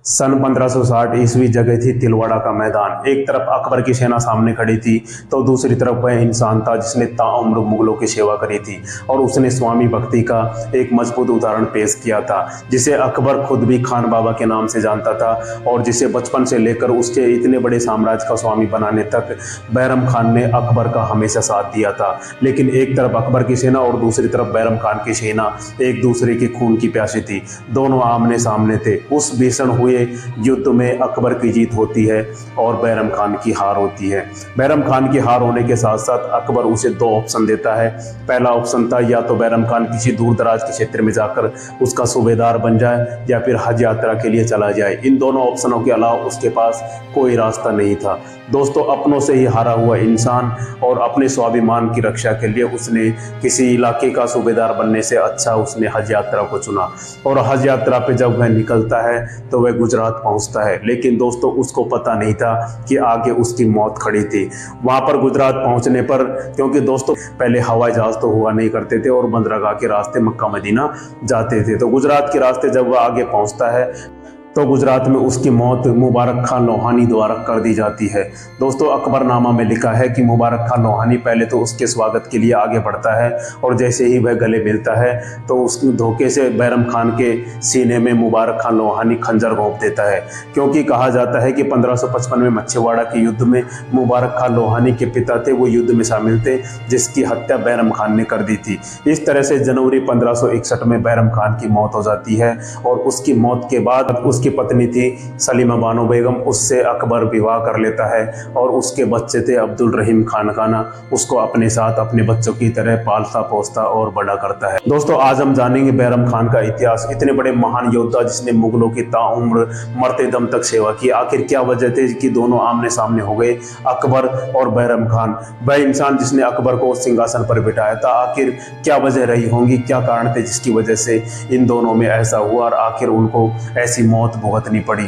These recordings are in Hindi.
सन 1560 ईस्वी जगह थी तिलवाड़ा का मैदान। एक तरफ अकबर की सेना सामने खड़ी थी तो दूसरी तरफ वह इंसान था जिसने ताउम्र मुगलों की सेवा करी थी और उसने स्वामी भक्ति का एक मजबूत उदाहरण पेश किया था, जिसे अकबर खुद भी खान बाबा के नाम से जानता था और जिसे बचपन से लेकर उसके इतने बड़े साम्राज्य का स्वामी बनाने तक बैरम खान ने अकबर का हमेशा साथ दिया था। लेकिन एक तरफ अकबर की सेना और दूसरी तरफ बैरम खान की सेना एक दूसरे के खून की प्यासी थी। दोनों आमने सामने थे। उस भीषण हुए युद्ध में अकबर की जीत होती है और बैरम खान की हार होती है। बैरम खान की हार होने के साथ साथ अकबर उसे दो ऑप्शन देता है। पहला ऑप्शन था या तो बैरम खान किसी दूर दराज के क्षेत्र में जाकर उसका सूबेदार बन जाए या फिर हज यात्रा के लिए चला जाए। इन दोनों ऑप्शनों के अलावा उसके पास कोई रास्ता नहीं था। दोस्तों, अपनों से ही हारा हुआ इंसान और अपने स्वाभिमान की रक्षा के लिए उसने किसी इलाके का सूबेदार बनने से अच्छा उसने हज यात्रा को चुना और हज यात्रा पे जब वह निकलता है तो वह गुजरात पहुंचता है। लेकिन दोस्तों, उसको पता नहीं था कि आगे उसकी मौत खड़ी थी। वहां पर गुजरात पहुंचने पर, क्योंकि दोस्तों पहले हवाई जहाज तो हुआ नहीं करते थे और बंदरगाह के रास्ते मक्का मदीना जाते थे, तो गुजरात के रास्ते जब वह आगे पहुंचता है तो गुजरात में उसकी मौत मुबारक खां लोहानी द्वारा कर दी जाती है। दोस्तों, अकबरनामा में लिखा है कि मुबारक खां लोहानी पहले तो उसके स्वागत के लिए आगे बढ़ता है और जैसे ही वह गले मिलता है तो उस धोखे से बैरम खान के सीने में मुबारक खां लोहानी खंजर घोंप देता है, क्योंकि कहा जाता है कि 1555 में मच्छीवाड़ा के युद्ध में मुबारक खां लोहानी के पिता थे, वो युद्ध में शामिल थे जिसकी हत्या बैरम खान ने कर दी थी। इस तरह से जनवरी 1561 में बैरम खान की मौत हो जाती है और उसकी मौत के बाद उसकी पत्नी थी सलीमा बानो बेगम, उससे अकबर विवाह कर लेता है और उसके बच्चे थे अब्दुल रहीम खानकाना, उसको अपने साथ अपने बच्चों की तरह पालता पोसता और बड़ा करता है। दोस्तों, आज हम जानेंगे बैरम खान का इतिहास। इतने बड़े महान योद्धा जिसने मुगलों की ताउम्र मरते दम तक सेवा की, आखिर क्या वजह थी कि दोनों आमने सामने हो गए, अकबर और बैरम खान। वह इंसान जिसने अकबर को सिंहासन पर बिठाया था, आखिर क्या वजह रही होंगी, क्या कारण थे जिसकी वजह से इन दोनों में ऐसा हुआ और आखिर उनको ऐसी मौत भुगतनी पड़ी।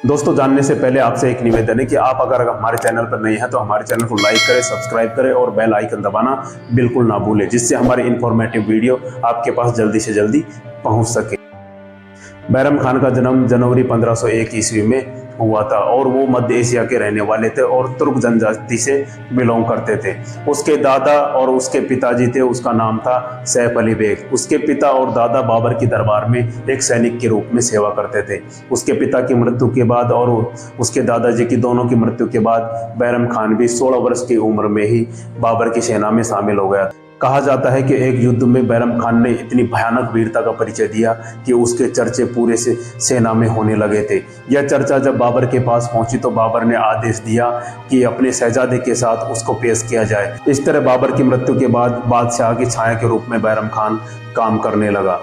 दोस्तों, जानने से पहले आपसे एक निवेदन है कि आप अगर हमारे चैनल पर नए हैं तो हमारे चैनल को लाइक करें, सब्सक्राइब करें और बेल आइकन दबाना बिल्कुल ना भूलें, जिससे हमारी इंफॉर्मेटिव वीडियो आपके पास जल्दी से जल्दी पहुंच सके। बैरम खान का जन्म जनवरी 1501 ईस्वी में हुआ था और वो मध्य एशिया के रहने वाले थे और तुर्क जनजाति से बिलोंग करते थे। उसके दादा और उसके पिताजी थे, उसका नाम था सैफ अली बेग। उसके पिता और दादा बाबर की दरबार में एक सैनिक के रूप में सेवा करते थे। उसके पिता की मृत्यु के बाद और उसके दादाजी की दोनों की मृत्यु के बाद बैरम खान भी 16 वर्ष की उम्र में ही बाबर की सेना में शामिल हो गया। कहा जाता है कि एक युद्ध में बैरम खान ने इतनी भयानक वीरता का परिचय दिया कि उसके चर्चे पूरे से सेना में होने लगे थे। यह चर्चा जब बाबर के पास पहुंची तो बाबर ने आदेश दिया कि अपने शहजादे के साथ उसको पेश किया जाए। इस तरह बाबर की मृत्यु के बाद बादशाह की छाया के रूप में बैरम खान काम करने लगा।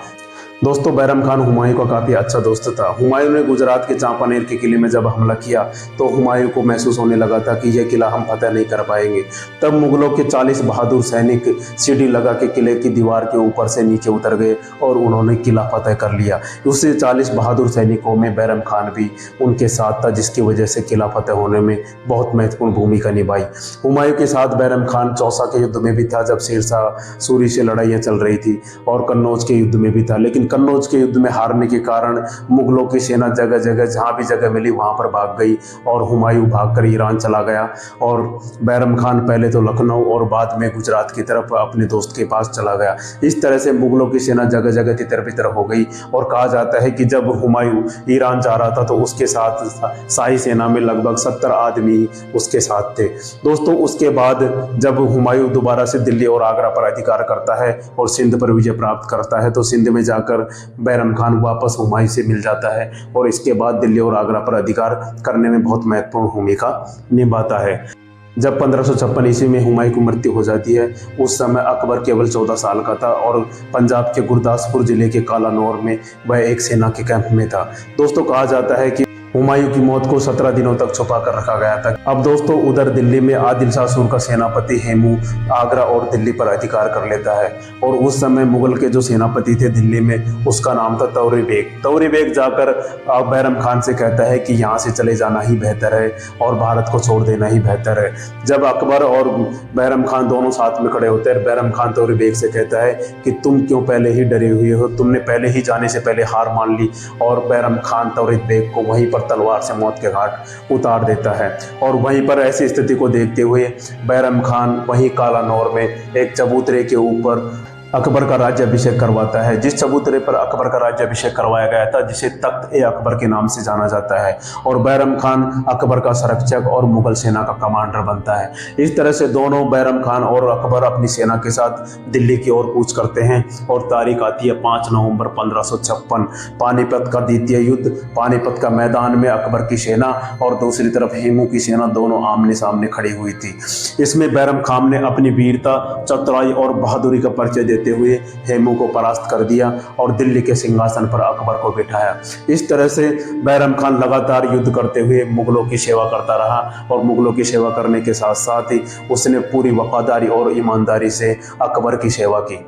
दोस्तों, बैरम खान हुमायूं का काफ़ी अच्छा दोस्त था। हुमायूं ने गुजरात के चांपानेर के किले में जब हमला किया तो हुमायूं को महसूस होने लगा था कि यह किला हम फतेह नहीं कर पाएंगे। तब मुगलों के 40 बहादुर सैनिक सीढ़ी लगा के किले की दीवार के ऊपर से नीचे उतर गए और उन्होंने किला फतेह कर लिया। उसी 40 बहादुर सैनिकों में बैरम खान भी उनके साथ था, जिसकी वजह से किला फतेह होने में बहुत महत्वपूर्ण भूमिका निभाई। हुमायूं के साथ बैरम खान चौसा के युद्ध में भी था जब शेरशाह सूरी से लड़ाइयाँ चल रही थी और कन्नौज के युद्ध में भी था। लेकिन कन्नौज के युद्ध में हारने के कारण मुगलों की सेना जगह जगह जहां भी जगह मिली वहां पर भाग गई और हुमायूं भागकर ईरान चला गया और बैरम खान पहले तो लखनऊ और बाद में गुजरात की तरफ अपने दोस्त के पास चला गया। इस तरह से मुगलों की सेना जगह जगह तितर बितर हो गई और कहा जाता है कि जब हुमायूं ईरान जा रहा था तो उसके साथ शाही सेना में लगभग 70 आदमी उसके साथ थे। दोस्तों, उसके बाद जब हुमायूं दोबारा से दिल्ली और आगरा पर अधिकार करता है और सिंध पर विजय प्राप्त करता है तो सिंध में जाकर बैरम खान वापस हुमायूं से मिल जाता है और इसके बाद दिल्ली और आगरा पर अधिकार करने में बहुत महत्वपूर्ण भूमिका निभाता है। जब 1556 ईस्वी में हुमायूं की मृत्यु हो जाती है, उस समय अकबर केवल 14 साल का था और पंजाब के गुरदासपुर जिले के कालानौर में वह एक सेना के कैंप में था। दोस्तों, कहा जाता है कि हुमायूं की मौत को 17 दिनों तक छुपा कर रखा गया था। अब दोस्तों, उधर दिल्ली में आदिल शाह सूर का सेनापति हेमू आगरा और दिल्ली पर अधिकार कर लेता है और उस समय मुगल के जो सेनापति थे दिल्ली में, उसका नाम था तौरी बेग। तौरी बेग जाकर बैरम खान से कहता है कि यहाँ से चले जाना ही बेहतर है और भारत को छोड़ देना ही बेहतर है। जब अकबर और बैरम खान दोनों साथ में खड़े होते हैं, बैरम खान तौरी बेग से कहता है कि तुम क्यों पहले ही डरे हुए हो, तुमने पहले ही जाने से पहले हार मान ली और बैरम खान तौरी बेग को वहीं पर पर तलवार से मौत के घाट उतार देता है। और वहीं पर ऐसी स्थिति को देखते हुए बैरम खान वहीं कालानौर में एक चबूतरे के ऊपर अकबर का राज्याभिषेक करवाता है, जिस चबूतरे पर अकबर का राज्याभिषेक करवाया गया था, जिसे तख्त ए अकबर के नाम से जाना जाता है। और बैरम खान अकबर का संरक्षक और मुगल सेना का कमांडर बनता है। इस तरह से दोनों बैरम खान और अकबर अपनी सेना के साथ दिल्ली की ओर कूच करते हैं। और तारीख आती है 5 नवंबर 1556, पानीपत का द्वितीय युद्ध। पानीपत का मैदान में अकबर की सेना और दूसरी तरफ हेमू की सेना दोनों आमने सामने खड़ी हुई थी। इसमें बैरम खान ने अपनी वीरता, चतुराई और बहादुरी का परिचय देते हुए हेमू को परास्त कर दिया और दिल्ली के सिंहासन पर अकबर को बिठाया। इस तरह से बैरम खान लगातार युद्ध करते हुए मुगलों की सेवा करता रहा और मुगलों की सेवा करने के साथ साथ ही उसने पूरी वफादारी और ईमानदारी से अकबर की सेवा की।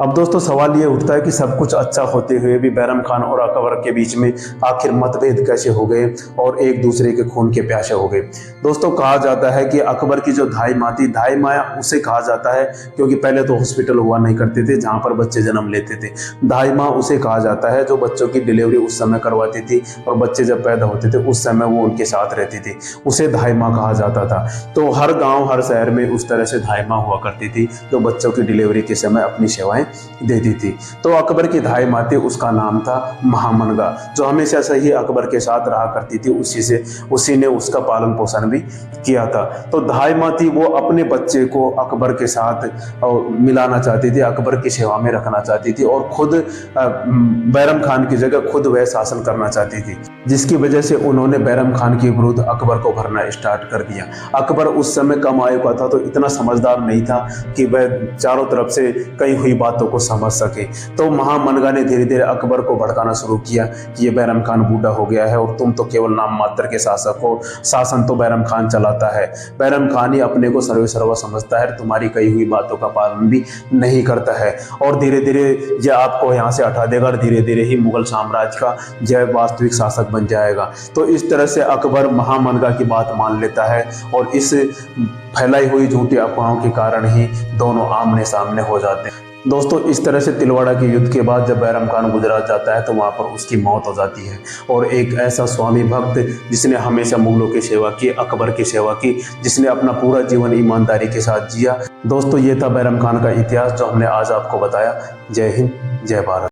अब दोस्तों सवाल ये उठता है कि सब कुछ अच्छा होते हुए भी बैरम खान और अकबर के बीच में आखिर मतभेद कैसे हो गए और एक दूसरे के खून के प्यासे हो गए। दोस्तों कहा जाता है कि अकबर की जो धाई माँ थी, धाई माँ उसे कहा जाता है क्योंकि पहले तो हॉस्पिटल हुआ नहीं करते थे जहाँ पर बच्चे जन्म लेते थे। धाई माँ उसे कहा जाता है जो बच्चों की डिलीवरी उस समय करवाती थी और बच्चे जब पैदा होते थे उस समय वो उनके साथ रहती थी, उसे धाई माँ कहा जाता था। तो हर गाँव हर शहर में उस तरह से धाई माँ हुआ करती थी जो बच्चों की डिलीवरी के समय अपनी सेवाएं देती थी। तो अकबर की धाई माँ थी, उसका नाम था महामनगा, जो हमेशा से ही अकबर के साथ रहा करती थी। उसी ने उसका पालन पोषण भी किया था। तो धाई माँ थी वो अपने बच्चे को अकबर के साथ मिलाना चाहती थी, अकबर की सेवा में रखना चाहती थी और खुद बैरम खान की जगह खुद वह शासन करना चाहती थी, जिसकी वजह से उन्होंने बैरम खान के विरुद्ध अकबर को भरना स्टार्ट कर दिया। अकबर उस समय कम आयु का था तो इतना समझदार नहीं था कि वह चारों तरफ से कई हुई बातों को समझ सके। तो महामनगा ने धीरे धीरे अकबर को भड़काना शुरू किया कि ये बैरम खान बूढ़ा हो गया है और तुम तो केवल नाम मात्र के शासक हो, शासन तो बैरम खान चलाता है, बैरम खान ही अपने को सर्वेसर्वा समझता है, तुम्हारी कही हुई बातों का पालन भी नहीं करता है और धीरे धीरे यह आपको यहाँ से हटा देगा और धीरे धीरे ही मुगल साम्राज्य का जय वास्तविक शासक बन जाएगा। तो इस तरह से अकबर महामनगा की बात मान लेता है और इस फैलाई हुई झूठी अफवाहों के कारण ही दोनों आमने सामने हो जाते हैं। दोस्तों इस तरह से तिलवाड़ा के युद्ध के बाद जब बैरम खान गुजरात जाता है तो वहाँ पर उसकी मौत हो जाती है और एक ऐसा स्वामी भक्त जिसने हमेशा मुगलों की सेवा की, अकबर की सेवा की, जिसने अपना पूरा जीवन ईमानदारी के साथ जिया। दोस्तों ये था बैरम खान का इतिहास जो हमने आज आपको बताया। जय हिंद, जय भारत।